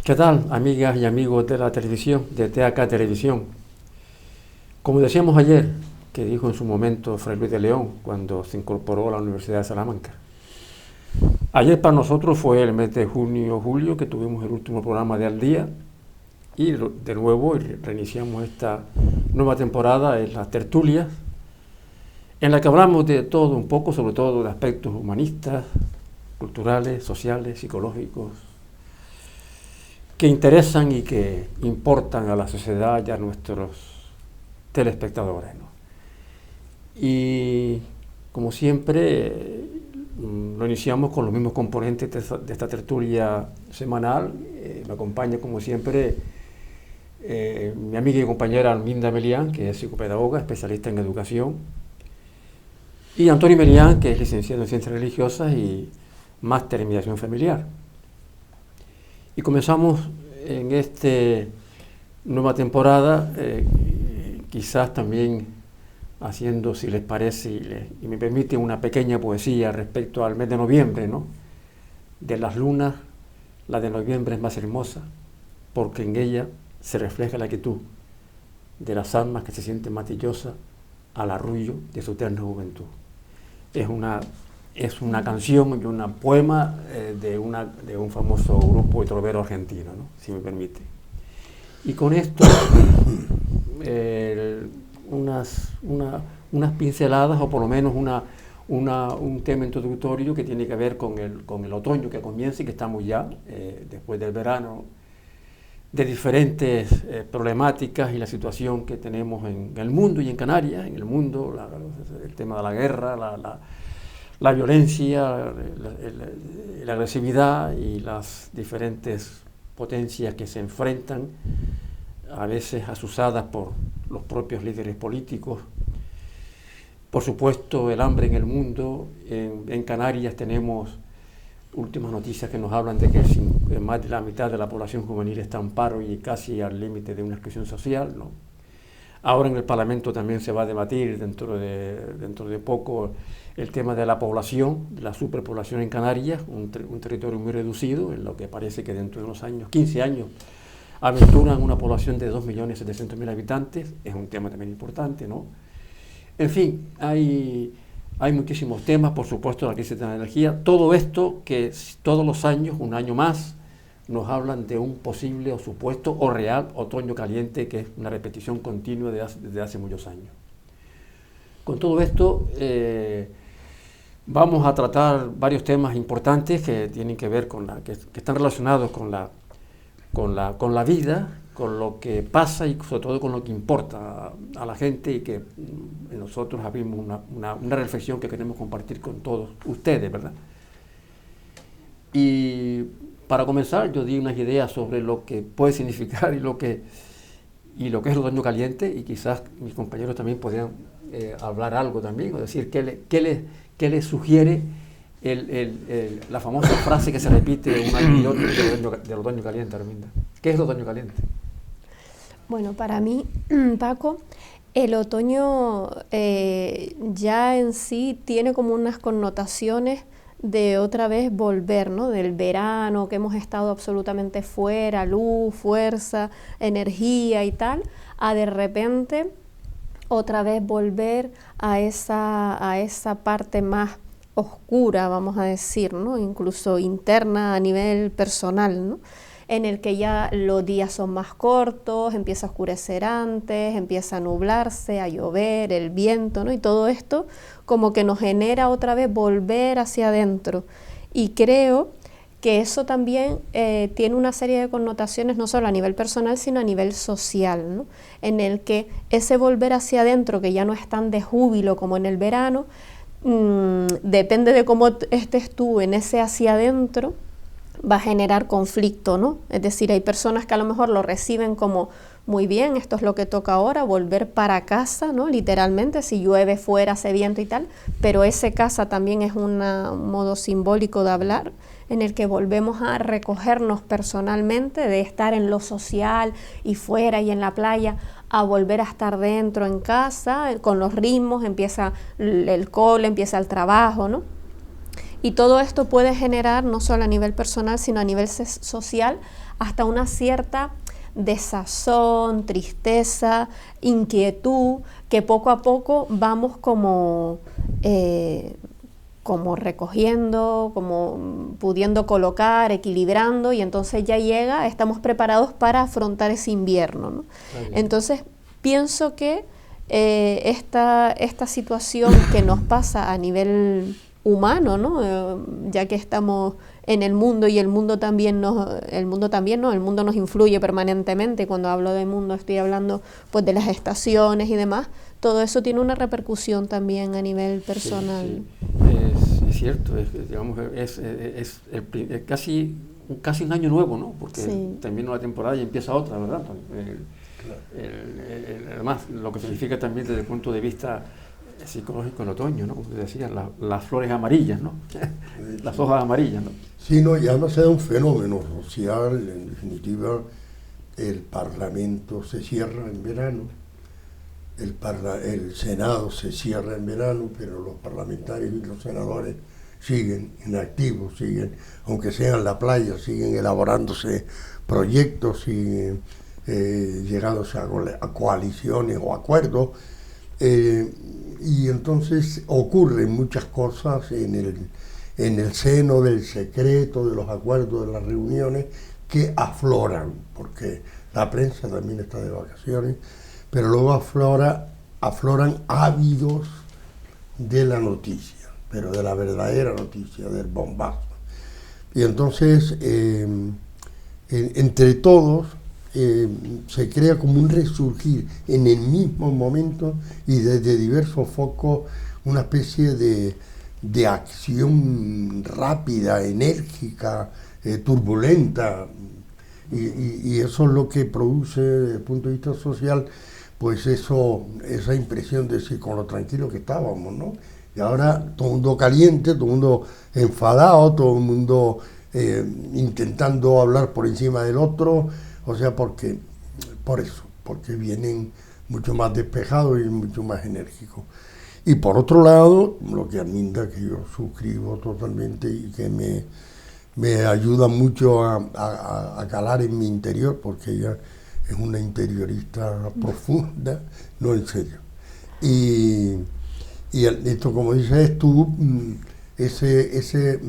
¿Qué tal, amigas y amigos de la televisión, de TAK Televisión? Como decíamos ayer, que dijo en su momento Fray Luis de León cuando se incorporó a la Universidad de Salamanca, ayer para nosotros fue el mes de junio-julio que tuvimos el último programa de Al Día y de nuevo reiniciamos esta nueva temporada en las tertulias, en la que hablamos de todo un poco, sobre todo de aspectos humanistas, culturales, sociales, psicológicos, que interesan y que importan a la sociedad y a nuestros telespectadores, ¿no? Y como siempre, lo iniciamos con los mismos componentes de esta tertulia semanal. Me acompaña como siempre mi amiga y compañera Arminda Melián, que es psicopedagoga, especialista en educación, y Antonio Melián, que es licenciado en Ciencias Religiosas y máster en Mediación Familiar. Y comenzamos en esta nueva temporada, quizás también haciendo, si les parece y me permite, una pequeña poesía respecto al mes de noviembre, ¿no? De las lunas, la de noviembre es más hermosa, porque en ella se refleja la quietud de las almas que se sienten matillosas al arrullo de su eterna juventud. Es una canción y un poema de un famoso grupo de trovero argentino, ¿no? Si me permite. Y con esto, unas pinceladas, o por lo menos un tema introductorio que tiene que ver con el otoño que comienza y que estamos ya, después del verano, de diferentes problemáticas y la situación que tenemos en el mundo y en Canarias, en el mundo, el tema de la guerra, la violencia, la agresividad y las diferentes potencias que se enfrentan, a veces asusadas por los propios líderes políticos. Por supuesto, el hambre en el mundo. En Canarias tenemos últimas noticias que nos hablan de que más de la mitad de la población juvenil está en paro y casi al límite de una exclusión social, ¿no? Ahora en el Parlamento también se va a debatir dentro de poco el tema de la población, de la superpoblación en Canarias, un territorio muy reducido, en lo que parece que dentro de unos años, 15 años, aventuran una población de 2.700.000 habitantes. Es un tema también importante, ¿no? En fin, hay muchísimos temas, por supuesto, la crisis de la energía, todo esto que todos los años, un año más, nos hablan de un posible o supuesto o real otoño caliente, que es una repetición continua desde hace muchos años. Con todo esto, vamos a tratar varios temas importantes que tienen que ver que están relacionados con la vida, con lo que pasa y sobre todo con lo que importa a la gente, y que nosotros abrimos una reflexión que queremos compartir con todos ustedes, ¿verdad? Y para comenzar, yo di unas ideas sobre lo que puede significar y lo que es el otoño caliente, y quizás mis compañeros también podrían hablar algo también, o decir qué les sugiere la famosa frase que se repite un año y otro del otoño caliente, Arminda. ¿Qué es el otoño caliente? Bueno, para mí, Paco, el otoño ya en sí tiene como unas connotaciones de otra vez volver, ¿no? Del verano, que hemos estado absolutamente fuera, luz, fuerza, energía y tal, a de repente otra vez volver a esa parte más oscura, vamos a decir, ¿no? Incluso interna a nivel personal, ¿no? En el que ya los días son más cortos, empieza a oscurecer antes, empieza a nublarse, a llover, el viento, ¿no? Y todo esto como que nos genera otra vez volver hacia adentro. Y creo que eso también tiene una serie de connotaciones, no solo a nivel personal, sino a nivel social, ¿no? En el que ese volver hacia adentro, que ya no es tan de júbilo como en el verano, depende de cómo estés tú en ese hacia adentro, va a generar conflicto, ¿no? Es decir, hay personas que a lo mejor lo reciben como muy bien, esto es lo que toca ahora, volver para casa, ¿no? Literalmente, si llueve fuera, hace viento y tal, pero ese casa también es un modo simbólico de hablar, en el que volvemos a recogernos personalmente, de estar en lo social y fuera y en la playa, a volver a estar dentro en casa, con los ritmos, empieza el cole, empieza el trabajo, ¿no? Y todo esto puede generar, no solo a nivel personal, sino a nivel social, hasta una cierta desazón, tristeza, inquietud, que poco a poco vamos como recogiendo, como pudiendo colocar, equilibrando, y entonces ya estamos preparados para afrontar ese invierno, ¿no? Entonces pienso que esta situación que nos pasa a nivel humano, ¿no? Ya que estamos en el mundo y el mundo nos influye permanentemente. Cuando hablo de mundo estoy hablando pues de las estaciones y demás. Todo eso tiene una repercusión también a nivel personal. Sí, sí. Es cierto, es casi un año nuevo, ¿no? Porque termina una temporada y empieza otra, ¿verdad? Además, lo que significa también desde el punto de vista psicológico el otoño, ¿no? Como te decía, las flores amarillas, ¿no? Las hojas amarillas, ¿no? Sí, no, y además es un fenómeno social, en definitiva, el Parlamento se cierra en verano, el Senado se cierra en verano, pero los parlamentarios y los senadores siguen inactivos, aunque sean en la playa, siguen elaborándose proyectos, siguen llegándose a coaliciones o acuerdos, y entonces ocurren muchas cosas en el seno del secreto, de los acuerdos, de las reuniones, que afloran, porque la prensa también está de vacaciones, pero luego afloran ávidos de la noticia, pero de la verdadera noticia, del bombazo. Y entonces, entre todos, se crea como un resurgir en el mismo momento y desde diversos focos, una especie de acción rápida, enérgica, turbulenta, y eso es lo que produce desde el punto de vista social, pues esa impresión de decir con lo tranquilo que estábamos, ¿no? Y ahora todo el mundo caliente, todo el mundo enfadado, todo el mundo intentando hablar por encima del otro, o sea, porque vienen mucho más despejados y mucho más enérgicos. Y por otro lado, lo que Arminda, que yo suscribo totalmente y que me ayuda mucho a calar en mi interior, porque ella es una interiorista profunda, no, en serio. Y esto, como dices tú, ese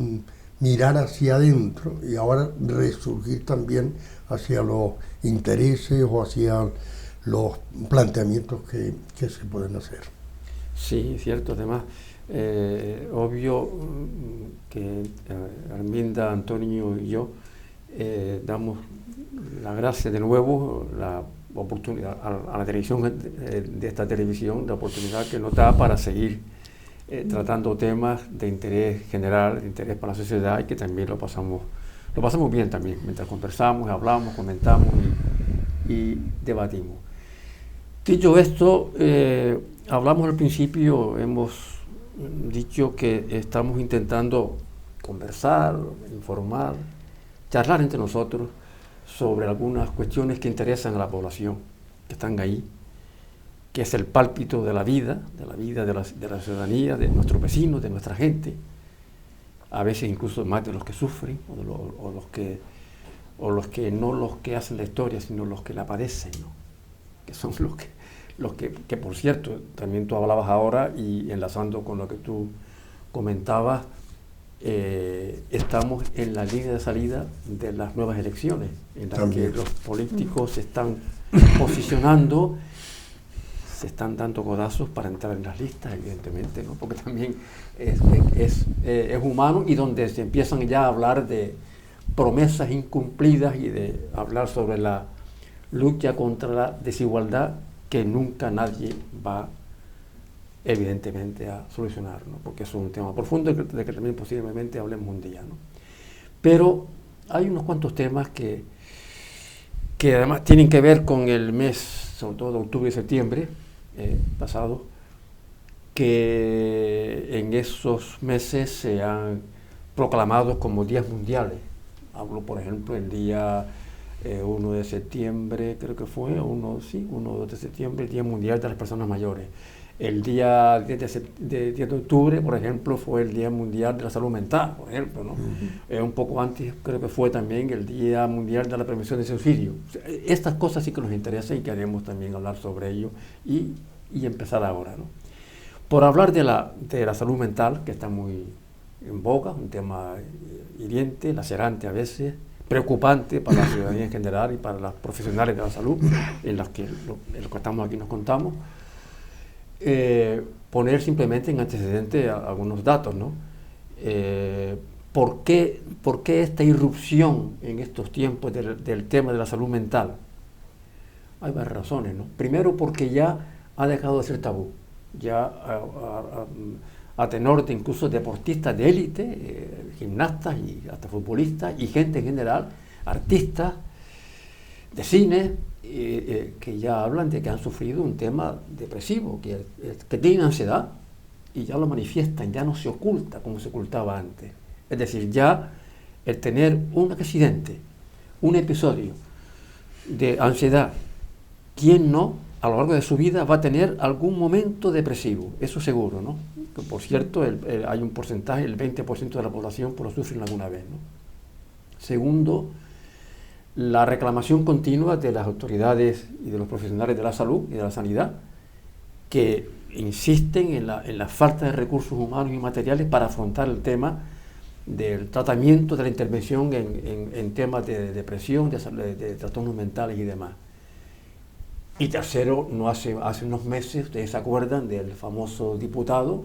mirar hacia adentro y ahora resurgir también hacia los intereses o hacia los planteamientos que se pueden hacer. Sí, cierto. Además, obvio que Arminda, Antonio y yo damos la gracia de nuevo, la oportunidad a la televisión, de esta televisión, la oportunidad que nos da para seguir tratando temas de interés general, de interés para la sociedad, y que también lo pasamos bien también, mientras conversamos, hablamos, comentamos y debatimos. Dicho esto, hablamos al principio, hemos dicho que estamos intentando conversar, informar, charlar entre nosotros sobre algunas cuestiones que interesan a la población, que están ahí, que es el pálpito de la vida de la ciudadanía, de nuestros vecinos, de nuestra gente, a veces incluso más de los que sufren, o los que no los que hacen la historia, sino los que la padecen, ¿no? Que son los que por cierto, también tú hablabas ahora, y enlazando con lo que tú comentabas, estamos en la línea de salida de las nuevas elecciones, en las que los políticos se están posicionando, se están dando codazos para entrar en las listas, evidentemente, ¿no? Porque también es humano, y donde se empiezan ya a hablar de promesas incumplidas y de hablar sobre la lucha contra la desigualdad, que nunca nadie va evidentemente a solucionar, ¿no? Porque es un tema profundo de que también posiblemente hablemos un día, ¿no? Pero hay unos cuantos temas que además tienen que ver con el mes, sobre todo de octubre y septiembre pasado, que en esos meses se han proclamado como días mundiales. Hablo, por ejemplo, el día 1 de septiembre, creo que fue, 1 de septiembre, el Día Mundial de las Personas Mayores. El día 10 de octubre, por ejemplo, fue el Día Mundial de la Salud Mental, por ejemplo, ¿no? Un poco antes creo que fue también el Día Mundial de la Prevención de Suicidio. O sea, estas cosas sí que nos interesan y queremos también hablar sobre ello y empezar ahora, ¿no? Por hablar de la salud mental, que está muy en boga, un tema hiriente, lacerante a veces, preocupante para la ciudadanía en general y para los profesionales de la salud, en los que estamos aquí nos contamos. Poner simplemente en antecedente algunos datos, ¿no? ¿Por qué esta irrupción en estos tiempos del tema de la salud mental? Hay varias razones, ¿no? Primero, porque ya ha dejado de ser tabú, ya a tenor de incluso deportistas de élite, gimnastas y hasta futbolistas y gente en general, artistas de cine, que ya hablan de que han sufrido un tema depresivo, que tienen ansiedad y ya lo manifiestan, ya no se oculta como se ocultaba antes. Es decir, ya el tener un accidente, un episodio de ansiedad, ¿quién no a lo largo de su vida va a tener algún momento depresivo? Eso seguro, ¿no? Que, por cierto, hay un porcentaje, el 20% de la población lo sufren alguna vez, ¿no? Segundo, la reclamación continua de las autoridades y de los profesionales de la salud y de la sanidad, que insisten en la falta de recursos humanos y materiales para afrontar el tema del tratamiento, de la intervención en temas de depresión, de trastornos mentales y demás. Y tercero, hace unos meses, ustedes se acuerdan del famoso diputado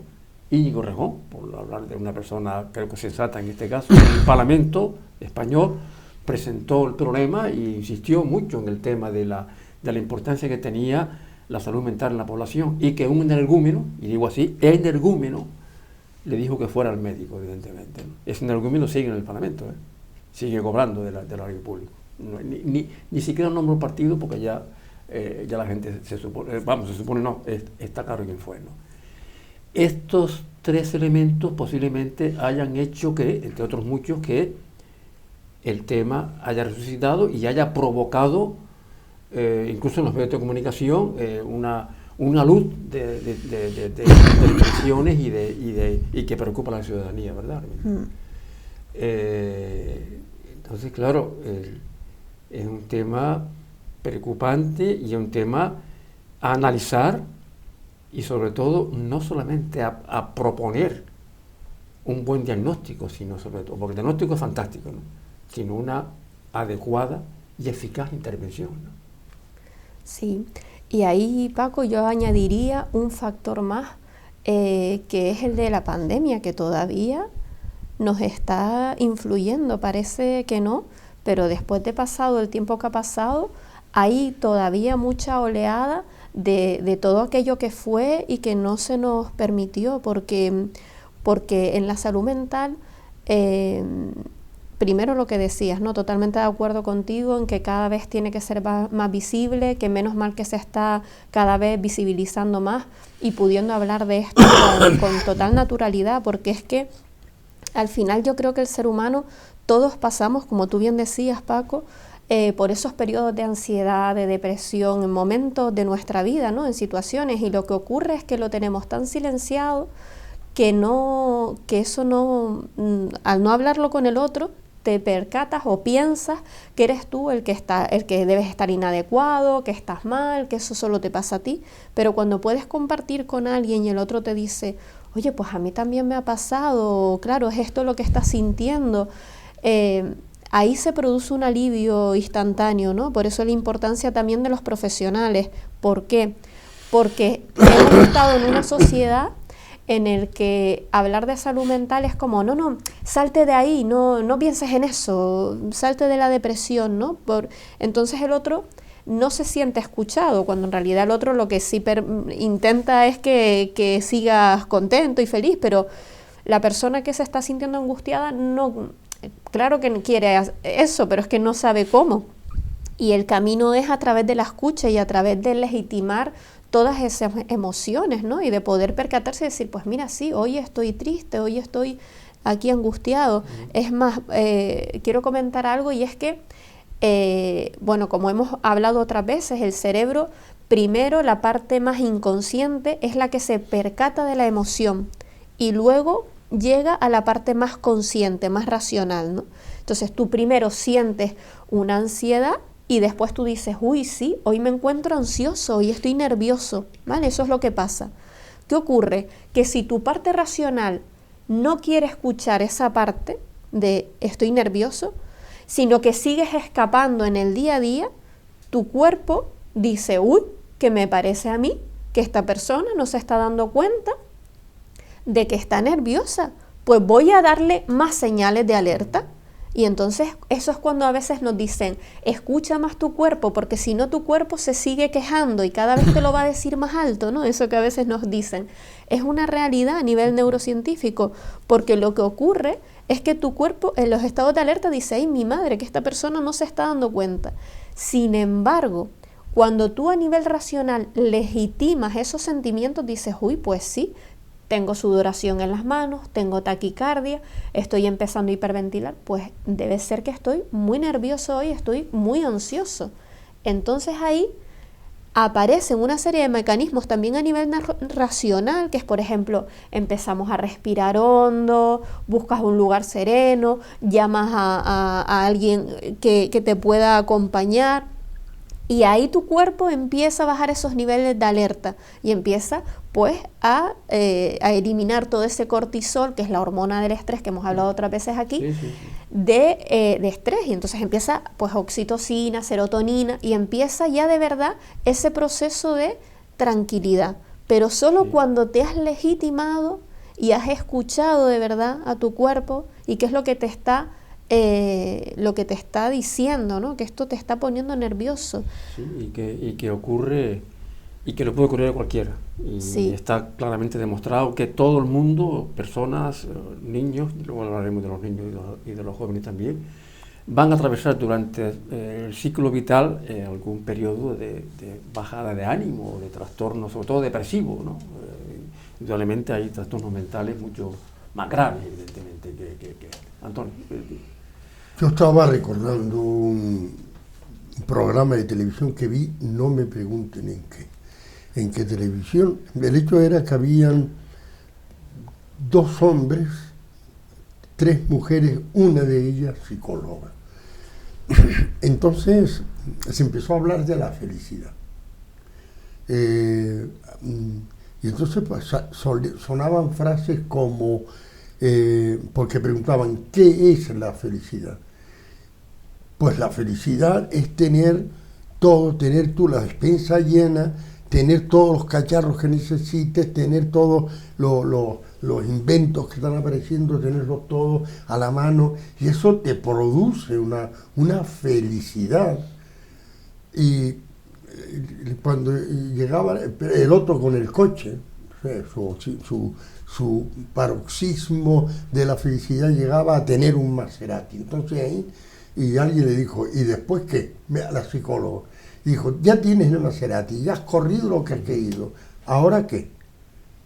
Íñigo Rejón, por hablar de una persona creo que sensata en este caso, en el Parlamento español, presentó el problema e insistió mucho en el tema de la importancia que tenía la salud mental en la población, y que un energúmeno, y digo así, energúmeno, le dijo que fuera al médico, evidentemente, ¿no? Ese energúmeno sigue en el Parlamento, sigue cobrando del erario público. No, ni siquiera nombro partido, porque ya la gente se supone no, está claro quién fue, ¿no? Estos tres elementos posiblemente hayan hecho que, entre otros muchos, que el tema haya resucitado y haya provocado, incluso en los medios de comunicación, una luz de tensiones y que preocupa a la ciudadanía, ¿verdad? Entonces, claro, es un tema preocupante y es un tema a analizar y, sobre todo, no solamente a proponer un buen diagnóstico, sino sobre todo, porque el diagnóstico es fantástico, ¿no? Sino una adecuada y eficaz intervención, ¿no? Sí, y ahí, Paco, yo añadiría un factor más, que es el de la pandemia, que todavía nos está influyendo. Parece que no, pero después de pasado el tiempo que ha pasado, hay todavía mucha oleada de todo aquello que fue y que no se nos permitió, porque en la salud mental, primero lo que decías, ¿no? Totalmente de acuerdo contigo en que cada vez tiene que ser más visible, que menos mal que se está cada vez visibilizando más y pudiendo hablar de esto con total naturalidad, porque es que al final yo creo que el ser humano, todos pasamos, como tú bien decías, Paco, por esos periodos de ansiedad, de depresión, en momentos de nuestra vida, ¿no? En situaciones, y lo que ocurre es que lo tenemos tan silenciado que eso no, al no hablarlo con el otro, te percatas o piensas que eres tú el que debes estar inadecuado, que estás mal, que eso solo te pasa a ti. Pero cuando puedes compartir con alguien y el otro te dice, oye, pues a mí también me ha pasado, claro, es esto lo que estás sintiendo, ahí se produce un alivio instantáneo, ¿no? Por eso la importancia también de los profesionales. ¿Por qué? Porque hemos estado en una sociedad en el que hablar de salud mental es como, no, salte de ahí, no pienses en eso, salte de la depresión, ¿no? Entonces el otro no se siente escuchado, cuando en realidad el otro lo que sí intenta es que sigas contento y feliz, pero la persona que se está sintiendo angustiada no, claro que quiere eso, pero es que no sabe cómo. Y el camino es a través de la escucha y a través de legitimar todas esas emociones, ¿no? Y de poder percatarse y decir, pues mira, sí, hoy estoy triste, hoy estoy aquí angustiado. Es más, quiero comentar algo, y es que, bueno, como hemos hablado otras veces, el cerebro primero la parte más inconsciente es la que se percata de la emoción y luego llega a la parte más consciente, más racional, ¿no? Entonces tú primero sientes una ansiedad y después tú dices, uy, sí, hoy me encuentro ansioso, hoy estoy nervioso, ¿vale? Eso es lo que pasa. ¿Qué ocurre? Que si tu parte racional no quiere escuchar esa parte de estoy nervioso, sino que sigues escapando en el día a día, tu cuerpo dice, uy, que me parece a mí que esta persona no se está dando cuenta de que está nerviosa, pues voy a darle más señales de alerta. Y entonces eso es cuando a veces nos dicen, escucha más tu cuerpo, porque si no tu cuerpo se sigue quejando y cada vez te lo va a decir más alto, ¿no? Eso que a veces nos dicen. Es una realidad a nivel neurocientífico, porque lo que ocurre es que tu cuerpo en los estados de alerta dice, ay, mi madre, que esta persona no se está dando cuenta. Sin embargo, cuando tú a nivel racional legitimas esos sentimientos, dices, uy, pues sí, tengo sudoración en las manos, tengo taquicardia, estoy empezando a hiperventilar, pues debe ser que estoy muy nervioso hoy, estoy muy ansioso. Entonces ahí aparecen una serie de mecanismos también a nivel racional, que es, por ejemplo, empezamos a respirar hondo, buscas un lugar sereno, llamas a alguien que te pueda acompañar. Y ahí tu cuerpo empieza a bajar esos niveles de alerta y empieza pues a eliminar todo ese cortisol, que es la hormona del estrés que hemos hablado otras veces aquí, de estrés. Y entonces empieza pues oxitocina, serotonina y empieza ya de verdad ese proceso de tranquilidad. Pero solo cuando te has legitimado y has escuchado de verdad a tu cuerpo y qué es lo que te está diciendo, ¿no? Que esto te está poniendo nervioso. Sí, y que ocurre, y que le puede ocurrir a cualquiera. Y está claramente demostrado que todo el mundo, personas, niños, luego hablaremos de los niños y de los jóvenes también, van a atravesar durante el ciclo vital algún periodo de bajada de ánimo, de trastorno, sobre todo depresivo, ¿no? Indudablemente hay trastornos mentales mucho más graves, evidentemente, que Antonio. Yo estaba recordando un programa de televisión que vi, no me pregunten en qué televisión. El hecho era que habían 2 hombres, 3 mujeres, una de ellas psicóloga. Entonces se empezó a hablar de la felicidad. Y entonces pues, sonaban frases como, porque preguntaban, ¿qué es la felicidad? Pues la felicidad es tener todo, tener tú la despensa llena, tener todos los cacharros que necesites, tener todos los inventos que están apareciendo, tenerlos todos a la mano, y eso te produce una felicidad. Y cuando llegaba el otro con el coche, su paroxismo de la felicidad llegaba a tener un Maserati. Entonces ahí, y alguien le dijo, ¿y después qué? La psicóloga dijo, ya tienes el Maserati, ya has corrido lo que has querido, ¿ahora qué?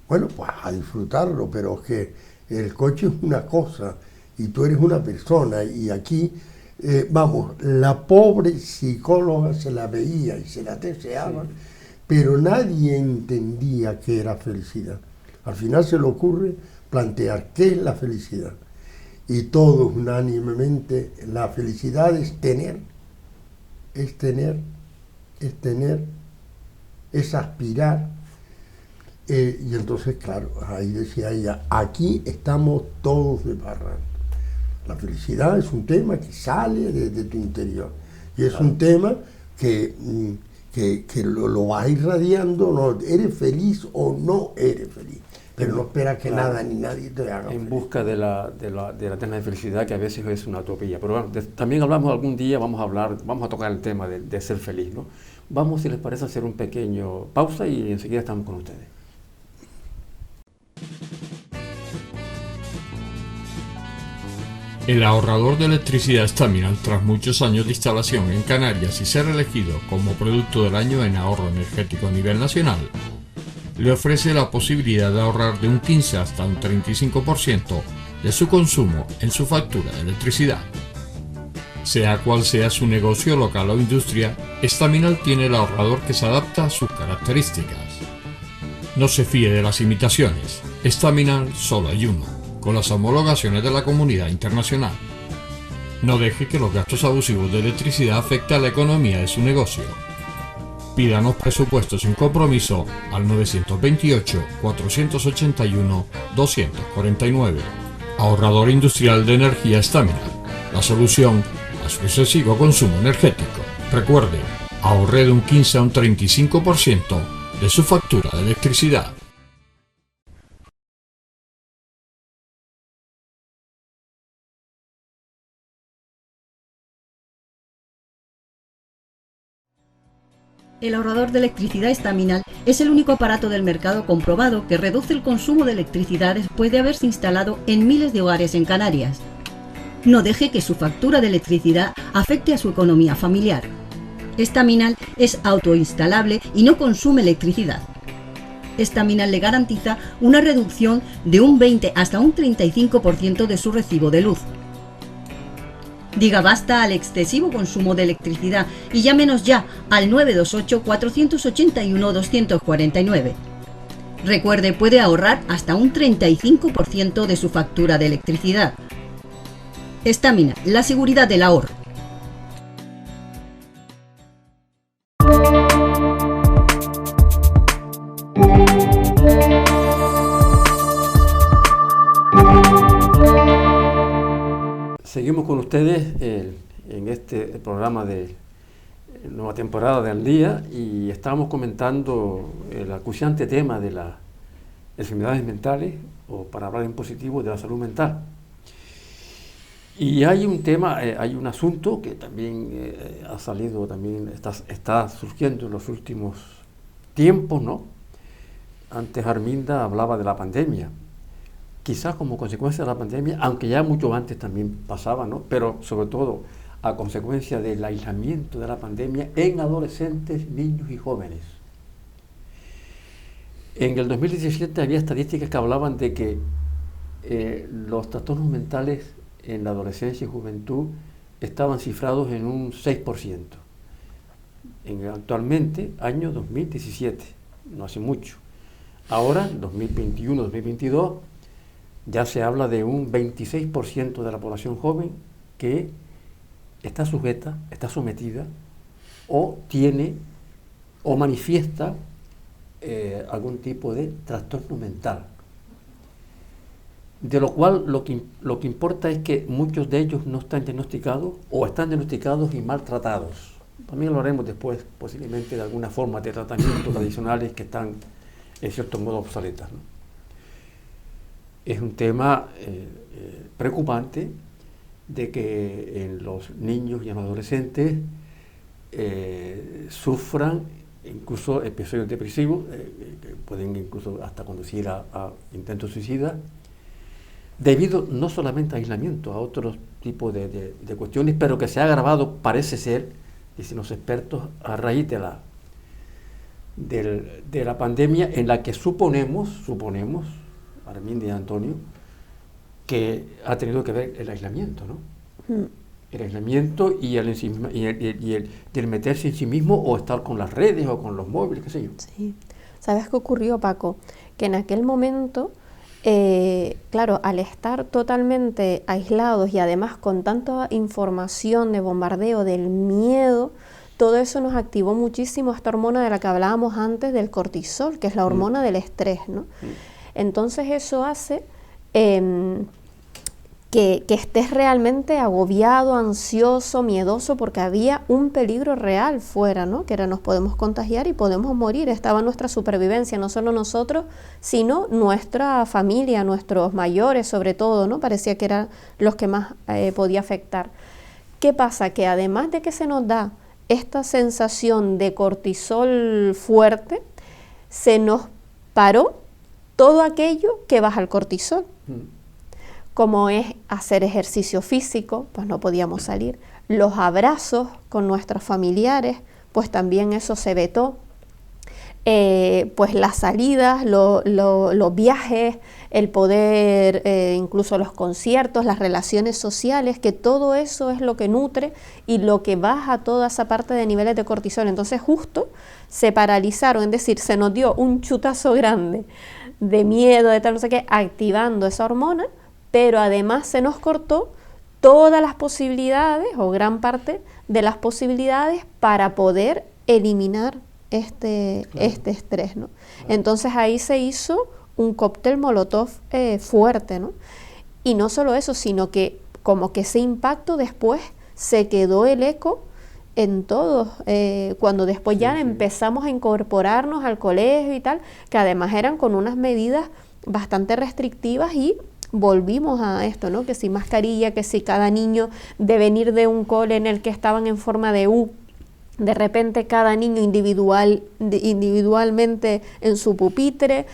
Bueno, pues a disfrutarlo, pero es que el coche es una cosa y tú eres una persona, y aquí, la pobre psicóloga se la veía y se la deseaba, pero nadie entendía qué era felicidad. Al final se le ocurre plantear qué es la felicidad. Y todos unánimemente, la felicidad es tener, es aspirar. Y entonces, claro, ahí decía ella, aquí estamos todos de parranda. La felicidad es un tema que sale de tu interior. Y es un tema que lo vas irradiando, no, eres feliz o no eres feliz. Pero no espera que nada ni nadie te haga en feliz. busca de la eterna felicidad, que a veces es una utopía. Pero bueno, también hablamos algún día, vamos a tocar el tema de ser feliz, ¿no? Vamos, si les parece, a hacer un pequeño pausa y enseguida estamos con ustedes. El ahorrador de electricidad Staminal, tras muchos años de instalación en Canarias y ser elegido como producto del año en ahorro energético a nivel nacional, le ofrece la posibilidad de ahorrar de un 15 hasta un 35% de su consumo en su factura de electricidad. Sea cual sea su negocio local o industria, Staminal tiene el ahorrador que se adapta a sus características. No se fíe de las imitaciones. Staminal solo hay uno, con las homologaciones de la comunidad internacional. No deje que los gastos abusivos de electricidad afecten a la economía de su negocio. Pídanos presupuestos sin compromiso al 928-481-249. Ahorrador industrial de energía Staminal. La solución a su excesivo consumo energético. Recuerde, ahorre de un 15 a un 35% de su factura de electricidad. El ahorrador de electricidad Staminal es el único aparato del mercado comprobado que reduce el consumo de electricidad después de haberse instalado en miles de hogares en Canarias. No deje que su factura de electricidad afecte a su economía familiar. Staminal es autoinstalable y no consume electricidad. Staminal le garantiza una reducción de un 20 hasta un 35% de su recibo de luz. Diga basta al excesivo consumo de electricidad y llámenos ya al 928-481-249. Recuerde, puede ahorrar hasta un 35% de su factura de electricidad. Staminal, la seguridad del ahorro. Seguimos con ustedes en este programa de nueva temporada de Al Día y estamos comentando el acuciante tema de las enfermedades mentales, o para hablar en positivo, de la salud mental. Y hay un tema, hay un asunto que también ha salido, también está surgiendo en los últimos tiempos, ¿no? Antes Arminda hablaba de la pandemia. Quizás como consecuencia de la pandemia, aunque ya mucho antes también pasaba, ¿no? Pero sobre todo a consecuencia del aislamiento de la pandemia en adolescentes, niños y jóvenes. En el 2017 había estadísticas que hablaban de que los trastornos mentales en la adolescencia y juventud estaban cifrados en un 6%. Actualmente, año 2017, no hace mucho. Ahora, 2021, 2022, ya se habla de un 26% de la población joven que está sujeta, está sometida o tiene o manifiesta algún tipo de trastorno mental. De lo cual lo que importa es que muchos de ellos no están diagnosticados o están diagnosticados y maltratados. También lo haremos después, posiblemente, de alguna forma de tratamientos tradicionales que están, en cierto modo, obsoletas, ¿no? Es un tema preocupante de que en los niños y en los adolescentes sufran incluso episodios depresivos, que pueden incluso hasta conducir a intentos suicidas, debido no solamente a aislamiento, a otros tipos de cuestiones, pero que se ha agravado, parece ser, dicen los expertos, a raíz de la pandemia, en la que suponemos, Arminda y Antonio, que ha tenido que ver el aislamiento, ¿no? El aislamiento y el meterse en sí mismo o estar con las redes o con los móviles, qué sé yo. Sí. ¿Sabes qué ocurrió, Paco? Que en aquel momento, claro, al estar totalmente aislados y además con tanta información de bombardeo del miedo, todo eso nos activó muchísimo esta hormona de la que hablábamos antes, del cortisol, que es la hormona del estrés, ¿no? Entonces eso hace que estés realmente agobiado, ansioso, miedoso, porque había un peligro real fuera, ¿no? Que era nos podemos contagiar y podemos morir. Estaba nuestra supervivencia, no solo nosotros, sino nuestra familia, nuestros mayores sobre todo, ¿no? Parecía que eran los que más podía afectar. ¿Qué pasa? Que además de que se nos da esta sensación de cortisol fuerte, se nos paró todo aquello que baja el cortisol, como es hacer ejercicio físico, pues no podíamos salir, los abrazos con nuestros familiares, pues también eso se vetó, pues las salidas, los viajes, el poder, incluso los conciertos, las relaciones sociales, que todo eso es lo que nutre y lo que baja toda esa parte de niveles de cortisol. Entonces justo se paralizaron, es decir, se nos dio un chutazo grande de miedo, de tal, no sé qué, activando esa hormona, pero además se nos cortó todas las posibilidades, o gran parte de las posibilidades, para poder eliminar este estrés, ¿no? Entonces ahí se hizo un cóctel molotov fuerte, ¿no? Y no solo eso, sino que como que ese impacto después se quedó el eco en todos, cuando después ya empezamos a incorporarnos al colegio y tal, que además eran con unas medidas bastante restrictivas, y volvimos a esto, ¿no? Que si mascarilla, que si cada niño de venir de un cole en el que estaban en forma de U, de repente cada niño individualmente en su pupitre,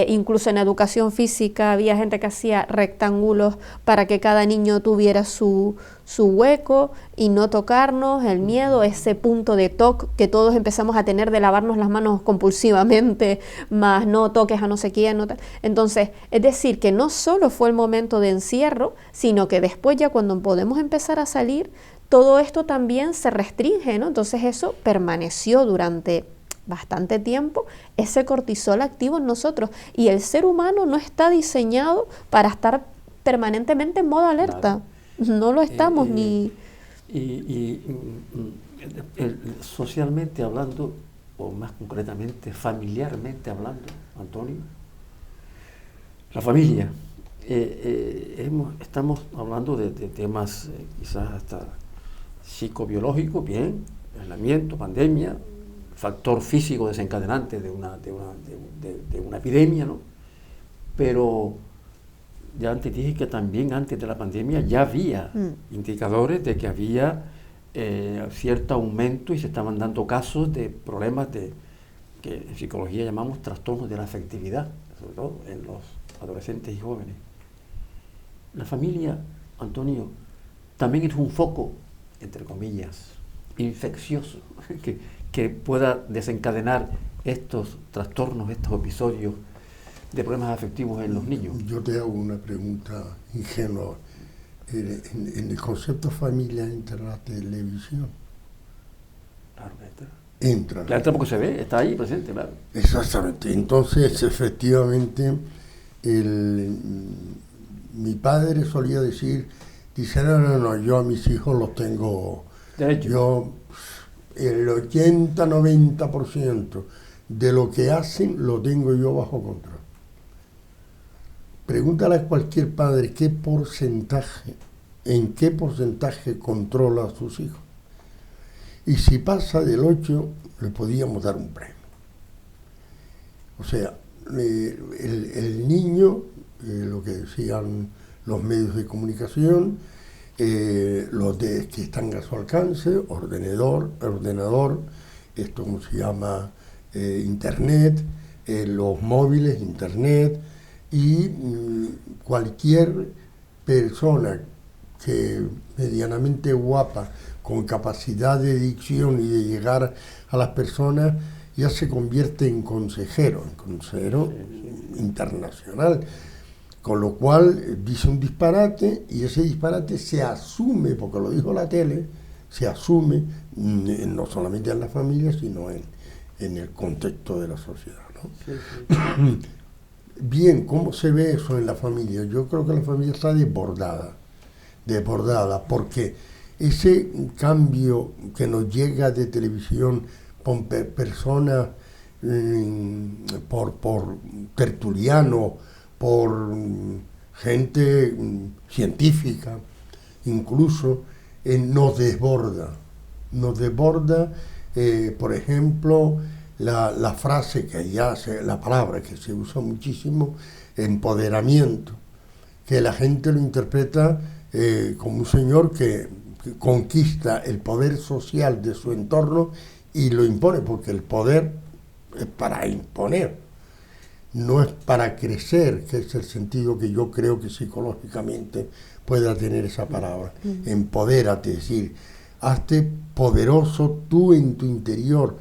incluso en educación física había gente que hacía rectángulos para que cada niño tuviera su hueco y no tocarnos, el miedo, ese punto de toque que todos empezamos a tener de lavarnos las manos compulsivamente, más no toques a no sé quién, no tal. Entonces, es decir, que no solo fue el momento de encierro, sino que después ya cuando podemos empezar a salir, todo esto también se restringe, ¿no? Entonces eso permaneció durante bastante tiempo, ese cortisol activo en nosotros, y el ser humano no está diseñado para estar permanentemente en modo alerta. No lo estamos socialmente hablando, o más concretamente familiarmente hablando, Antonio, la familia, estamos hablando de temas quizás hasta psicobiológicos, bien, aislamiento, pandemia, factor físico desencadenante de una epidemia, ¿no? Pero ya antes dije que también antes de la pandemia ya había indicadores de que había cierto aumento, y se estaban dando casos de problemas que en psicología llamamos trastornos de la afectividad, sobre todo en los adolescentes y jóvenes. La familia, Antonio, también es un foco, entre comillas, infeccioso, que pueda desencadenar estos trastornos, estos episodios de problemas afectivos en los niños. Yo te hago una pregunta ingenua. En el concepto familia entra la televisión. Claro que entra. Entra porque se ve, está ahí presente, claro. Exactamente. Entonces, efectivamente, mi padre solía decir, no, yo a mis hijos los tengo, yo el 80-90% de lo que hacen lo tengo yo bajo control. Pregúntale a cualquier padre en qué porcentaje controla a sus hijos. Y si pasa del 8, le podíamos dar un premio. O sea, el niño, lo que decían los medios de comunicación, los que están a su alcance, ordenador, esto como se llama, internet, los móviles, internet, y cualquier persona que medianamente guapa, con capacidad de dicción y de llegar a las personas, ya se convierte en consejero internacional. Con lo cual dice un disparate, y ese disparate se asume, porque lo dijo la tele, se asume no solamente en la familia, sino en el contexto de la sociedad, ¿no? Sí. Bien, ¿cómo se ve eso en la familia? Yo creo que la familia está desbordada, porque ese cambio que nos llega de televisión con personas, por tertulianos, por gente científica, incluso, nos desborda, por ejemplo, la frase la palabra que se usa muchísimo, empoderamiento, que la gente lo interpreta como un señor que conquista el poder social de su entorno y lo impone, porque el poder es para imponer, no es para crecer, que es el sentido que yo creo que psicológicamente pueda tener esa palabra. Empodérate, es decir, hazte poderoso tú en tu interior,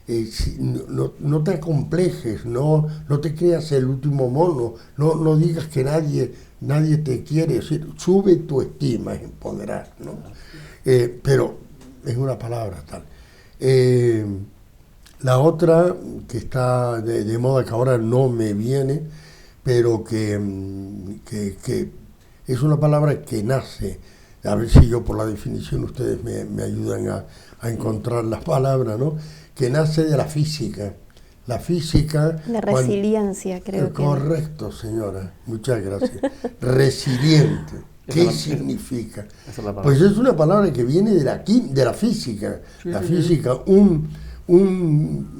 no te acomplejes, no te creas el último mono, no digas que nadie te quiere, es decir, sube tu estima, es empoderar, ¿no? Pero es una palabra tal. La otra que está de moda, que ahora no me viene, pero que es una palabra que nace, a ver si yo por la definición ustedes me ayudan a encontrar las palabras, ¿no? Que nace de la física. La física... De resiliencia, creo que... Correcto, señora. Muchas gracias. Resiliente. ¿Qué significa? Pues es una palabra que viene de la física. Sí, la física, un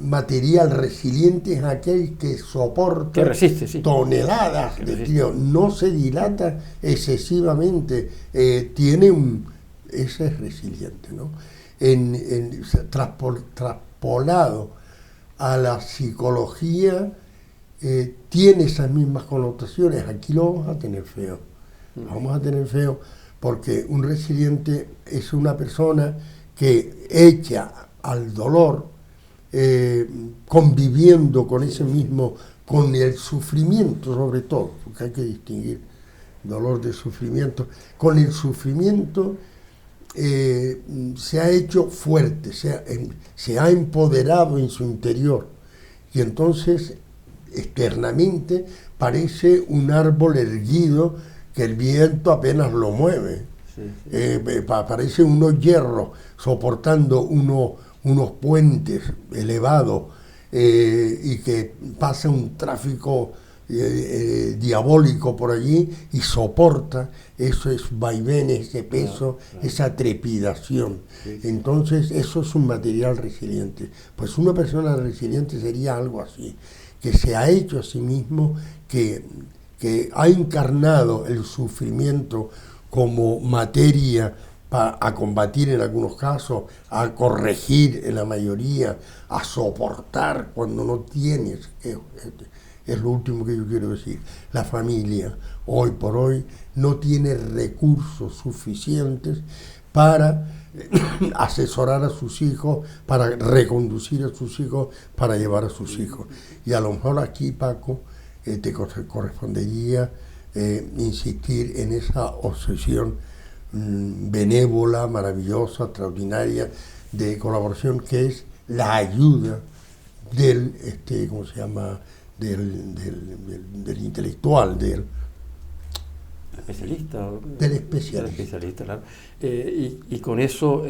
material resiliente es aquel que soporta que resiste, sí, toneladas de frío, no se dilata excesivamente, ese es resiliente, ¿no? Traspolado a la psicología, tiene esas mismas connotaciones. Aquí lo vamos a tener feo. Vamos a tener feo porque un resiliente es una persona que echa al dolor, conviviendo con ese mismo, con el sufrimiento sobre todo, porque hay que distinguir dolor de sufrimiento. Con el sufrimiento se ha hecho fuerte, se ha empoderado en su interior, y entonces externamente parece un árbol erguido que el viento apenas lo mueve. Parece unos hierros soportando unos puentes elevados, y que pasa un tráfico diabólico por allí y soporta esos vaivenes, ese peso, esa trepidación. Entonces eso es un material resiliente. Pues una persona resiliente sería algo así, que se ha hecho a sí mismo, que ha encarnado el sufrimiento como materia a combatir en algunos casos, a corregir en la mayoría, a soportar cuando no tienes. Es lo último que yo quiero decir. La familia, hoy por hoy, no tiene recursos suficientes para asesorar a sus hijos, para reconducir a sus hijos, para llevar a sus hijos. Y a lo mejor aquí, Paco, te correspondería insistir en esa obsesión benévola, maravillosa, extraordinaria, de colaboración, que es la ayuda del, ¿cómo se llama?, del intelectual, del especialista. Del especialista. Del especialista, claro. Y con eso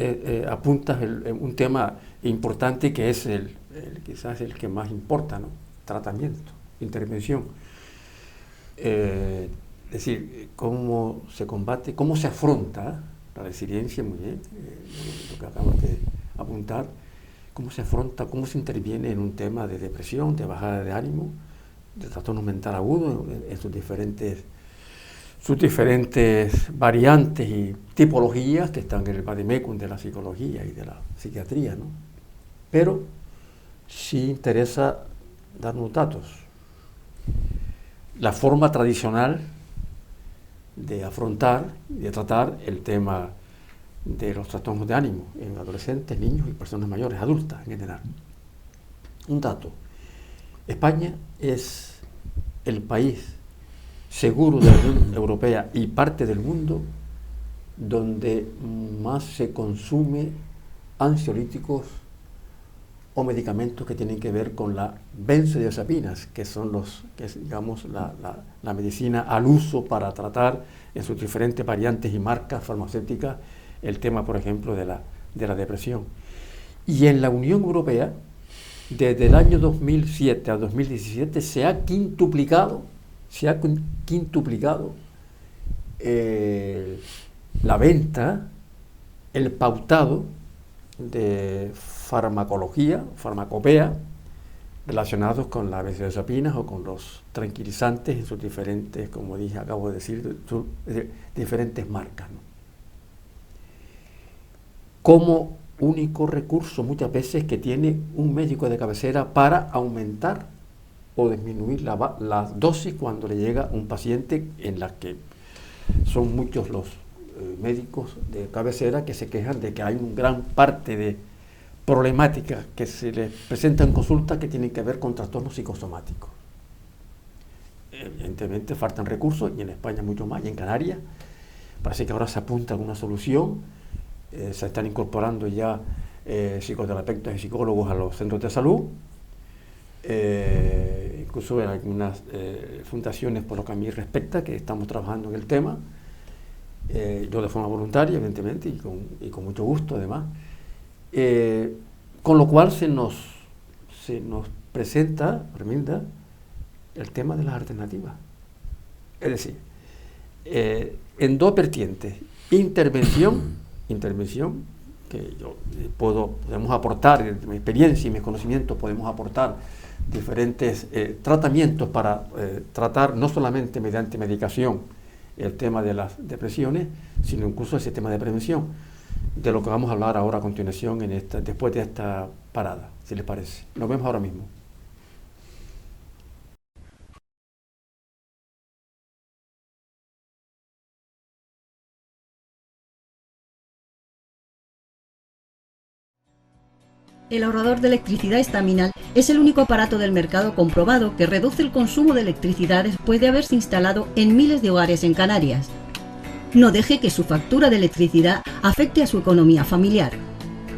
apuntas un tema importante que es quizás el que más importa, ¿no? Tratamiento, intervención. Es decir, cómo se combate, cómo se afronta la resiliencia, muy bien, lo que acabas de apuntar, cómo se afronta, cómo se interviene en un tema de depresión, de bajada de ánimo, de trastorno mental agudo, en sus diferentes variantes y tipologías que están en el vademecum de la psicología y de la psiquiatría, ¿no? Pero sí interesa darnos datos. La forma tradicional de afrontar y de tratar el tema de los trastornos de ánimo en adolescentes, niños y personas mayores, adultas en general. Un dato: España es el país seguro de la Unión Europea y parte del mundo donde más se consume ansiolíticos o medicamentos que tienen que ver con la benzodiazepinas, que son digamos, la medicina al uso para tratar en sus diferentes variantes y marcas farmacéuticas el tema, por ejemplo, de la depresión. Y en la Unión Europea, desde el año 2007 a 2017, se ha quintuplicado la venta, el pautado de farmacopea relacionados con las benzodiazepinas o con los tranquilizantes en sus diferentes, como dije, acabo de decir, sus diferentes marcas, ¿no? Como único recurso muchas veces que tiene un médico de cabecera para aumentar o disminuir la dosis cuando le llega un paciente, en la que son muchos los médicos de cabecera que se quejan de que hay una gran parte de problemáticas que se les presentan en consulta que tienen que ver con trastornos psicosomáticos. Evidentemente faltan recursos, y en España mucho más, y en Canarias parece que ahora se apunta a una solución. Se están incorporando ya psicoterapeutas y psicólogos a los centros de salud, incluso en algunas fundaciones, por lo que a mí respecta, que estamos trabajando en el tema, yo de forma voluntaria, evidentemente, y con mucho gusto además. Con lo cual se nos presenta, Herminda, el tema de las alternativas. Es decir, en dos vertientes: intervención, que podemos aportar, en mi experiencia y mis conocimientos podemos aportar diferentes tratamientos para tratar no solamente mediante medicación el tema de las depresiones, sino incluso el sistema de prevención, de lo que vamos a hablar ahora a continuación después de esta parada, si les parece. Nos vemos ahora mismo. El ahorrador de electricidad estaminal es el único aparato del mercado comprobado que reduce el consumo de electricidad después de haberse instalado en miles de hogares en Canarias. No deje que su factura de electricidad afecte a su economía familiar.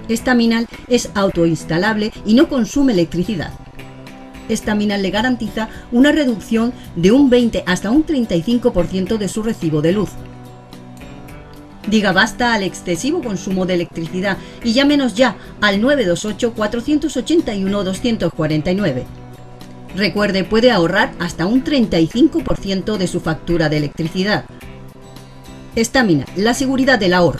Estaminal es autoinstalable y no consume electricidad. Estaminal le garantiza una reducción de un 20 hasta un 35% de su recibo de luz. Diga basta al excesivo consumo de electricidad y llámenos ya al 928-481-249. Recuerde, puede ahorrar hasta un 35% de su factura de electricidad. Estaminal, la seguridad del ahorro.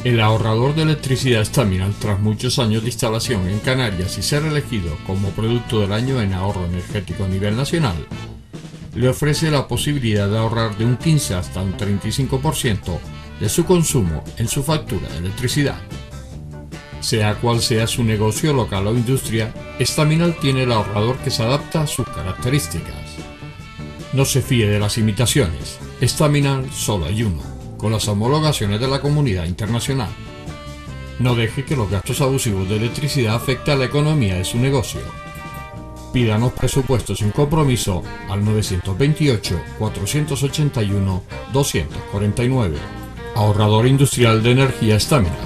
El ahorrador de electricidad Estaminal, tras muchos años de instalación en Canarias y ser elegido como producto del año en ahorro energético a nivel nacional, le ofrece la posibilidad de ahorrar de un 15 hasta un 35% de su consumo en su factura de electricidad. Sea cual sea su negocio local o industria, Estaminal tiene el ahorrador que se adapta a sus características. No se fíe de las imitaciones, Estaminal solo hay uno, con las homologaciones de la comunidad internacional. No deje que los gastos abusivos de electricidad afecten a la economía de su negocio. Pídanos presupuestos sin compromiso al 928-481-249. Ahorrador industrial de energía Estaminal,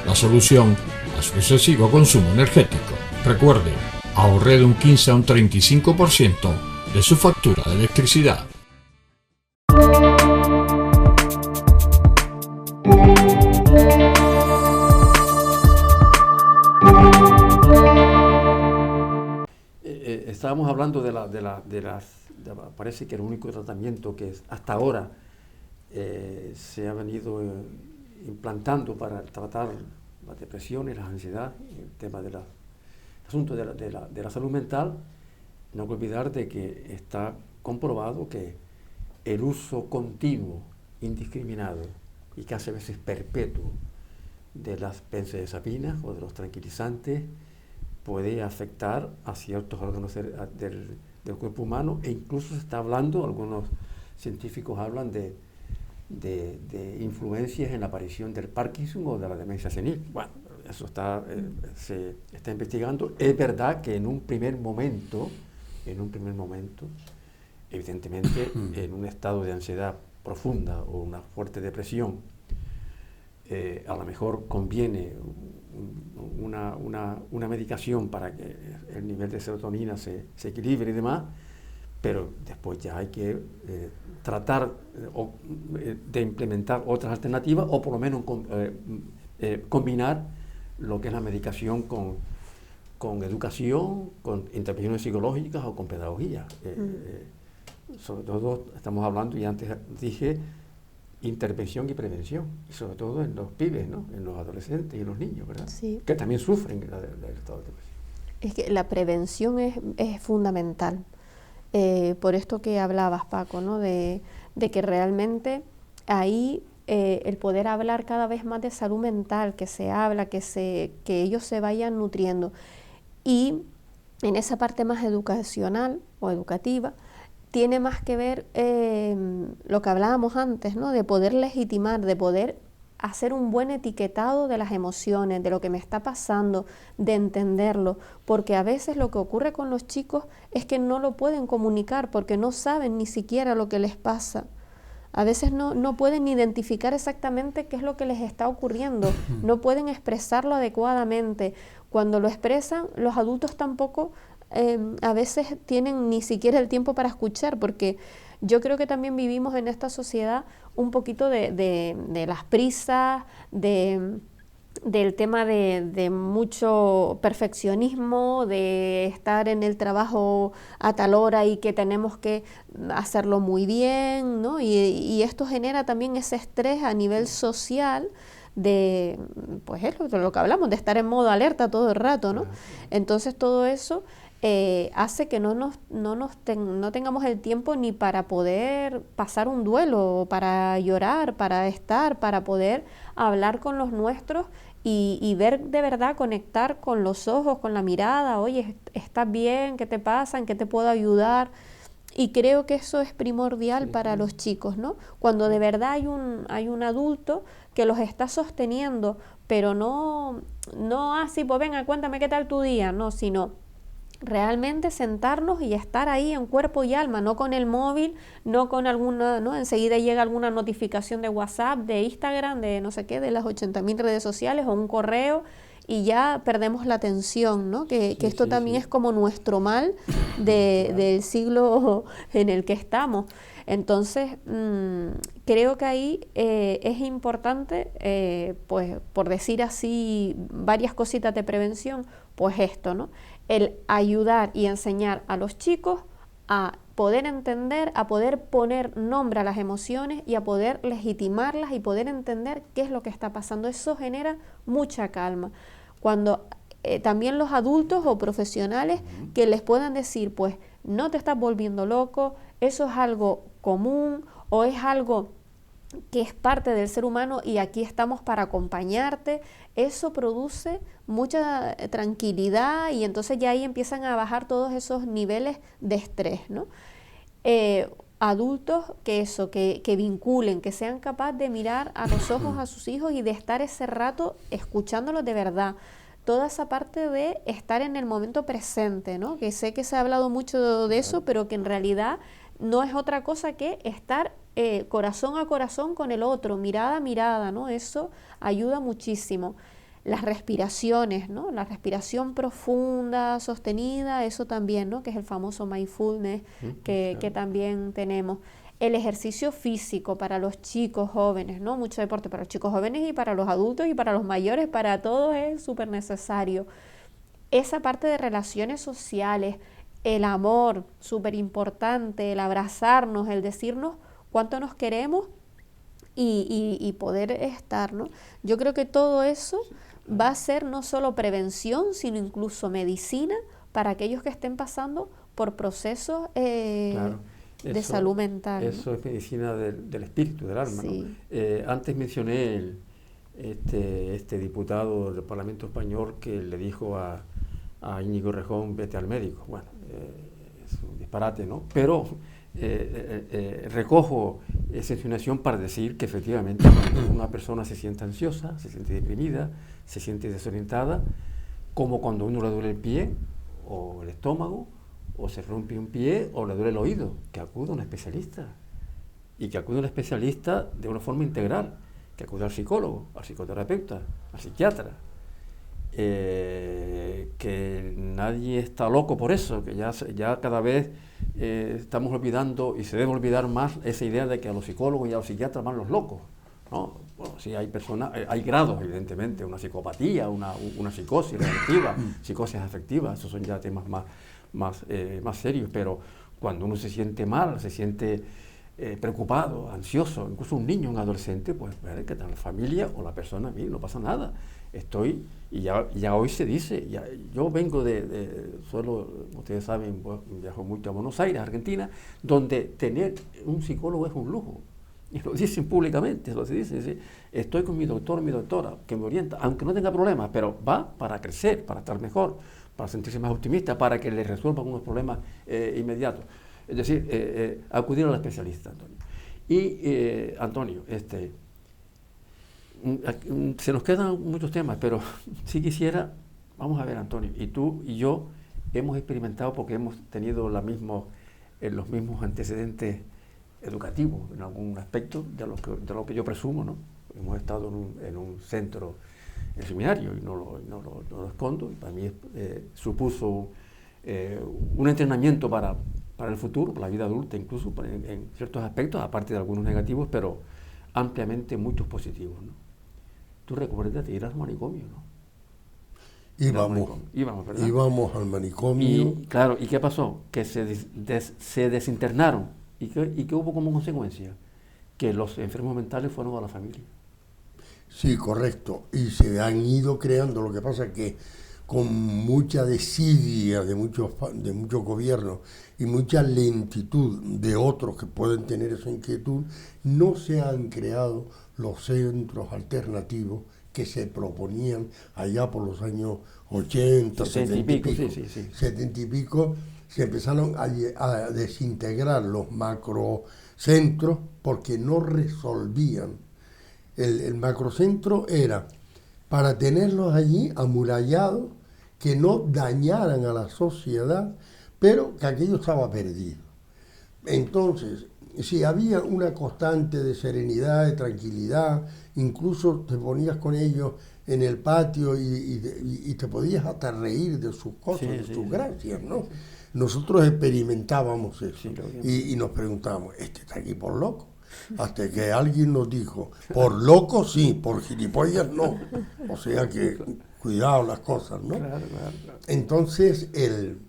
la solución a su excesivo consumo energético. Recuerde, ahorre de un 15 a un 35% de su factura de electricidad. Estábamos hablando parece que el único tratamiento que hasta ahora se ha venido implantando para tratar las depresiones, las ansiedades, el tema del asunto de la salud mental. No hay que olvidar de que está comprobado que el uso continuo, indiscriminado y casi a veces perpetuo de las benzodiazepinas o de los tranquilizantes puede afectar a ciertos órganos del cuerpo humano, e incluso se está hablando, algunos científicos hablan de influencias en la aparición del Parkinson o de la demencia senil. Bueno, eso se está investigando. Es verdad que en un primer momento, evidentemente en un estado de ansiedad profunda o una fuerte depresión, a lo mejor conviene una medicación para que el nivel de serotonina se equilibre y demás, pero después ya hay que tratar de implementar otras alternativas, o por lo menos combinar lo que es la medicación con educación, con intervenciones psicológicas o con pedagogía. Sobre todo estamos hablando, y antes dije, intervención y prevención, y sobre todo en los pibes, ¿no? En los adolescentes y en los niños, ¿verdad? Sí. Que también sufren del estado de depresión. Es que la prevención es fundamental. Por esto que hablabas, Paco, ¿no? De que realmente ahí el poder hablar cada vez más de salud mental, que se habla, que ellos se vayan nutriendo. Y en esa parte más educacional o educativa, tiene más que ver lo que hablábamos antes, ¿no? De poder legitimar, de poder hacer un buen etiquetado de las emociones, de lo que me está pasando, de entenderlo, porque a veces lo que ocurre con los chicos es que no lo pueden comunicar porque no saben ni siquiera lo que les pasa. A veces no pueden identificar exactamente qué es lo que les está ocurriendo, no pueden expresarlo adecuadamente. Cuando lo expresan, los adultos tampoco a veces tienen ni siquiera el tiempo para escuchar, porque yo creo que también vivimos en esta sociedad un poquito de las prisas, del tema de mucho perfeccionismo, de estar en el trabajo a tal hora y que tenemos que hacerlo muy bien, ¿no? Y esto genera también ese estrés a nivel social de, pues es lo que hablamos, de estar en modo alerta todo el rato, ¿no? Entonces todo eso hace que no tengamos el tiempo ni para poder pasar un duelo, para llorar, para estar, para poder hablar con los nuestros y ver de verdad, conectar con los ojos, con la mirada. Oye, ¿estás bien? ¿Qué te pasa? ¿En qué te puedo ayudar? Y creo que eso es primordial para los chicos, ¿no? Cuando de verdad hay un adulto que los está sosteniendo, pero no así, pues venga, cuéntame qué tal tu día, no, sino realmente sentarnos y estar ahí en cuerpo y alma, no con el móvil, no con alguna, ¿no? Enseguida llega alguna notificación de WhatsApp, de Instagram, de no sé qué, de las 80.000 redes sociales o un correo y ya perdemos la atención, ¿no? Que esto también es como nuestro mal del siglo en el que estamos. Entonces, creo que ahí es importante, pues por decir así varias cositas de prevención, pues esto, ¿no? El ayudar y enseñar a los chicos a poder entender, a poder poner nombre a las emociones y a poder legitimarlas y poder entender qué es lo que está pasando. Eso genera mucha calma. Cuando también los adultos o profesionales que les puedan decir, pues no te estás volviendo loco, eso es algo común o es algo que es parte del ser humano y aquí estamos para acompañarte, eso produce mucha tranquilidad y entonces ya ahí empiezan a bajar todos esos niveles de estrés, ¿no? Adultos que vinculen, que sean capaces de mirar a los ojos a sus hijos y de estar ese rato escuchándolos de verdad. Toda esa parte de estar en el momento presente, ¿no? Que sé que se ha hablado mucho de eso, pero que en realidad no es otra cosa que estar corazón a corazón con el otro, mirada a mirada, ¿no? Eso ayuda muchísimo. Las respiraciones, ¿no? La respiración profunda, sostenida, eso también, ¿no? Que es el famoso mindfulness que también tenemos. El ejercicio físico para los chicos jóvenes, ¿no? Mucho deporte para los chicos jóvenes y para los adultos y para los mayores, para todos es súper necesario. Esa parte de relaciones sociales, el amor, súper importante, el abrazarnos, el decirnos cuánto nos queremos y poder estar, ¿no? Yo creo que todo eso va a ser no solo prevención, sino incluso medicina para aquellos que estén pasando por procesos de salud mental. Eso, ¿no? Es medicina del espíritu, del alma, sí. ¿No? Antes mencioné este diputado del Parlamento Español que le dijo a Íñigo Errejón, vete al médico. Bueno, es un disparate, ¿no? Pero recojo esa insinuación para decir que efectivamente cuando una persona se siente ansiosa, se siente deprimida, se siente desorientada, como cuando uno le duele el pie o el estómago, o se rompe un pie o le duele el oído, que acude a un especialista. Y que acude a un especialista de una forma integral, que acude al psicólogo, al psicoterapeuta, al psiquiatra. Que nadie está loco por eso, que ya cada vez estamos olvidando y se debe olvidar más esa idea de que a los psicólogos y a los psiquiatras van los locos, ¿no? Bueno, sí hay personas, hay grados evidentemente, una psicopatía, una psicosis reactiva, psicosis afectiva, esos son ya temas más serios, pero cuando uno se siente mal, se siente preocupado, ansioso, incluso un niño, un adolescente, pues que la familia o la persona, mire, no pasa nada, y ya hoy se dice, yo vengo suelo, ustedes saben, pues, viajo mucho a Buenos Aires, Argentina, donde tener un psicólogo es un lujo, y lo dicen públicamente, lo se dice, ¿sí? Estoy con mi doctor, mi doctora, que me orienta, aunque no tenga problemas, pero va para crecer, para estar mejor, para sentirse más optimista, para que le resuelvan unos problemas inmediatos. Es decir, acudir al especialista, Antonio. Y, Antonio, se nos quedan muchos temas, pero si quisiera, vamos a ver, Antonio, y tú y yo hemos experimentado porque hemos tenido los mismos antecedentes educativos en algún aspecto de lo que yo presumo, ¿no? Hemos estado en un centro, en el seminario, y no lo escondo, y para mí supuso un entrenamiento para el futuro, para la vida adulta, incluso en ciertos aspectos, aparte de algunos negativos, pero ampliamente muchos positivos, ¿no? Tú recuerdas de ir al manicomio, ¿no? Íbamos, ¿verdad? Íbamos al manicomio. Y claro, ¿y qué pasó? Que se desinternaron. ¿Y qué hubo como consecuencia? Que los enfermos mentales fueron a la familia. Sí, correcto. Y se han ido creando, lo que pasa es que con mucha desidia de muchos gobiernos y mucha lentitud de otros que pueden tener esa inquietud, no se han creado los centros alternativos que se proponían allá por los años 80, 70 y pico. Sí. 70 y pico, se empezaron a desintegrar los macrocentros porque no resolvían. El macrocentro era para tenerlos allí amurallados, que no dañaran a la sociedad, pero que aquello estaba perdido. Entonces, si había una constante de serenidad, de tranquilidad, incluso te ponías con ellos en el patio y te podías hasta reír de sus cosas, de sus gracias, ¿no? Nosotros experimentábamos eso y nos preguntábamos, ¿este está aquí por loco? Hasta que alguien nos dijo, por loco sí, por gilipollas no. O sea que, cuidado las cosas, ¿no? Claro. Entonces, el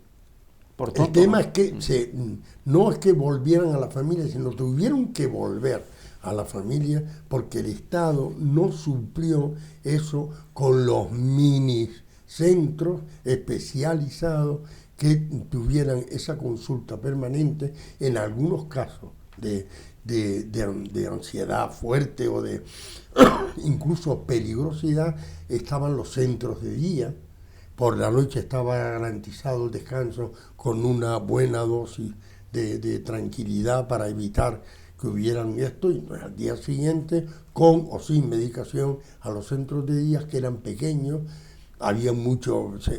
tema es que no es que volvieran a la familia, sino tuvieron que volver a la familia porque el Estado no suplió eso con los mini centros especializados que tuvieran esa consulta permanente en algunos casos de ansiedad fuerte o de incluso peligrosidad. Estaban los centros de día. Por la noche estaba garantizado el descanso con una buena dosis de tranquilidad para evitar que hubieran esto, y pues al día siguiente, con o sin medicación, a los centros de día que eran pequeños. Había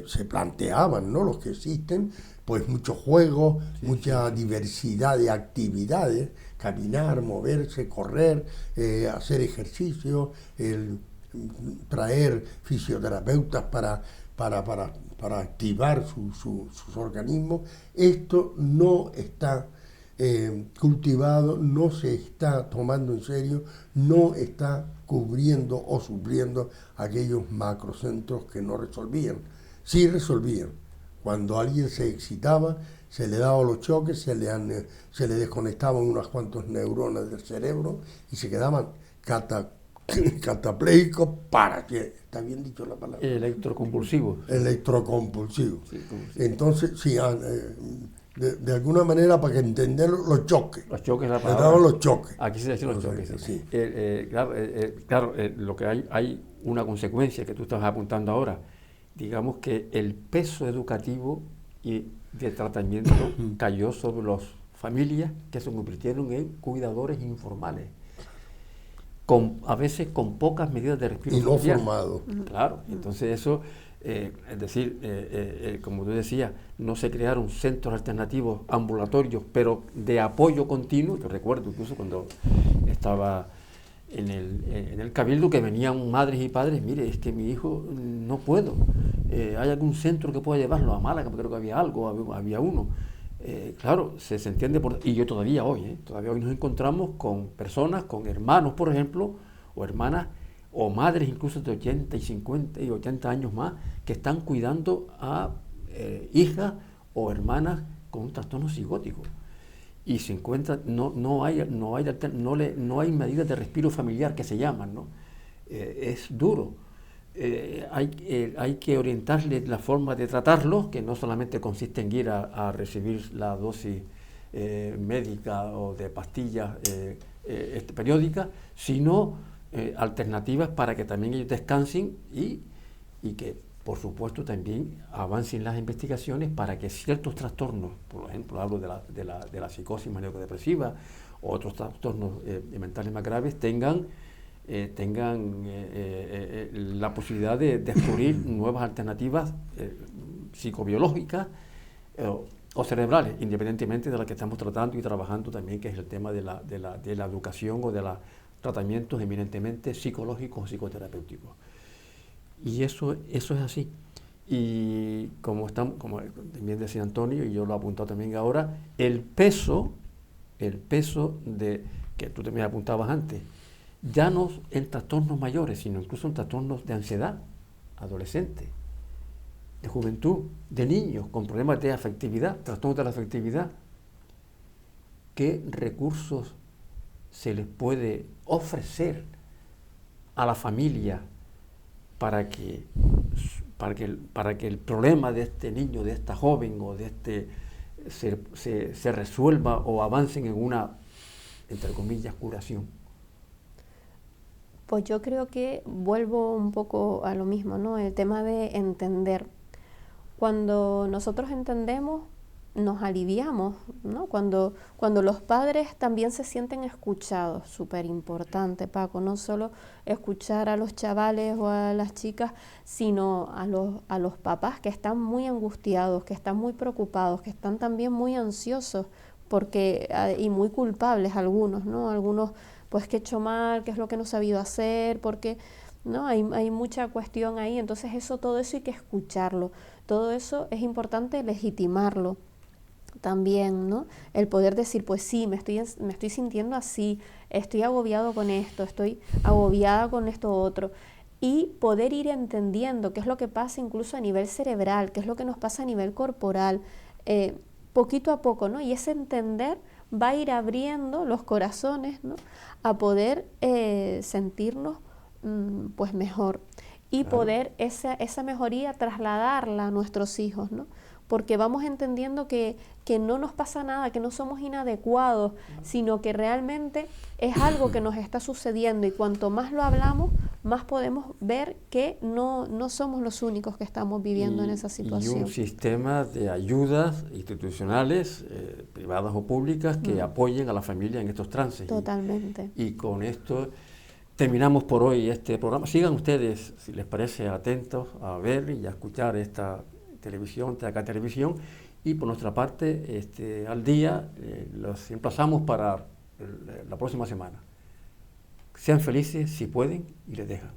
se planteaban, ¿no?, los que existen, pues muchos juegos, mucha diversidad de actividades, caminar, moverse, correr, hacer ejercicio, traer fisioterapeutas para activar sus organismos. Esto no está cultivado, no se está tomando en serio, no está cubriendo o supliendo aquellos macrocentros que no resolvían. Sí resolvían. Cuando alguien se excitaba, se le daban los choques, se le desconectaban unas cuantas neuronas del cerebro y se quedaban catapléjicos ¿está bien dicho la palabra? Electroconvulsivo. Electroconvulsivo. Sí, entonces, sí, de alguna manera, para que entender los choques. Los choques, la palabra. Le daban los choques. Aquí se decían los choques. Sí. Claro, lo que hay una consecuencia que tú estás apuntando ahora. Digamos que el peso educativo y de tratamiento cayó sobre las familias que se convirtieron en cuidadores informales, a veces con pocas medidas de respiro. Y no formados. Claro, entonces eso, es decir, como tú decías, no se crearon centros alternativos ambulatorios, pero de apoyo continuo. Yo recuerdo incluso cuando estaba en el cabildo que venían madres y padres, mire, es que mi hijo no puedo, ¿hay algún centro que pueda llevarlo a Málaga? Creo que había uno. Claro, se entiende, y yo todavía hoy nos encontramos con personas, con hermanos, por ejemplo, o hermanas, o madres incluso de 80 y 50 y 80 años más, que están cuidando a hijas o hermanas con un trastorno psicótico. Y se encuentra, no hay medidas de respiro familiar que se llaman, ¿no? Es duro. Hay que orientarle la forma de tratarlo, que no solamente consiste en ir a recibir la dosis médica o de pastillas periódicas, sino alternativas para que también ellos descansen y que por supuesto, también avancen las investigaciones para que ciertos trastornos, por ejemplo, hablo de la psicosis maníaco-depresiva, o otros trastornos mentales más graves, tengan la posibilidad de descubrir nuevas alternativas psicobiológicas o cerebrales, independientemente de la que estamos tratando y trabajando también, que es el tema de la educación o de los tratamientos eminentemente psicológicos o psicoterapéuticos. Y eso es así. Y como también decía Antonio, y yo lo he apuntado también ahora, el peso de que tú también apuntabas antes, ya no en trastornos mayores, sino incluso en trastornos de ansiedad, adolescentes, de juventud, de niños con problemas de afectividad, trastornos de la afectividad. ¿Qué recursos se les puede ofrecer a la familia para que el problema de este niño, de esta joven o de este se resuelva o avancen en una, entre comillas, curación? Pues yo creo que vuelvo un poco a lo mismo, ¿no? El tema de entender. Cuando nosotros entendemos, nos aliviamos, ¿no? Cuando los padres también se sienten escuchados, súper importante, Paco, no solo escuchar a los chavales o a las chicas, sino a los papás que están muy angustiados, que están muy preocupados, que están también muy ansiosos, y muy culpables algunos, ¿no? Algunos, pues, ¿qué he hecho mal? ¿Qué es lo que no he sabido hacer? Porque, ¿no? Hay mucha cuestión ahí, entonces todo eso hay que escucharlo, todo eso es importante legitimarlo también, ¿no? El poder decir, pues sí, me estoy sintiendo así, estoy agobiado con esto, estoy agobiada con esto otro, y poder ir entendiendo qué es lo que pasa incluso a nivel cerebral, qué es lo que nos pasa a nivel corporal, poquito a poco, ¿no? Y ese entender va a ir abriendo los corazones, ¿no? A poder sentirnos pues mejor, y claro, poder esa mejoría trasladarla a nuestros hijos, ¿no? Porque vamos entendiendo que no nos pasa nada, que no somos inadecuados, sino que realmente es algo que nos está sucediendo, y cuanto más lo hablamos, más podemos ver que no somos los únicos que estamos viviendo en esa situación. Y un sistema de ayudas institucionales, privadas o públicas, que apoyen a la familia en estos trances. Totalmente. Y con esto terminamos por hoy este programa. Sigan ustedes, si les parece, atentos a ver y a escuchar esta televisión, TDK Televisión, y por nuestra parte, al día, los emplazamos para la próxima semana. Sean felices si pueden y les dejan.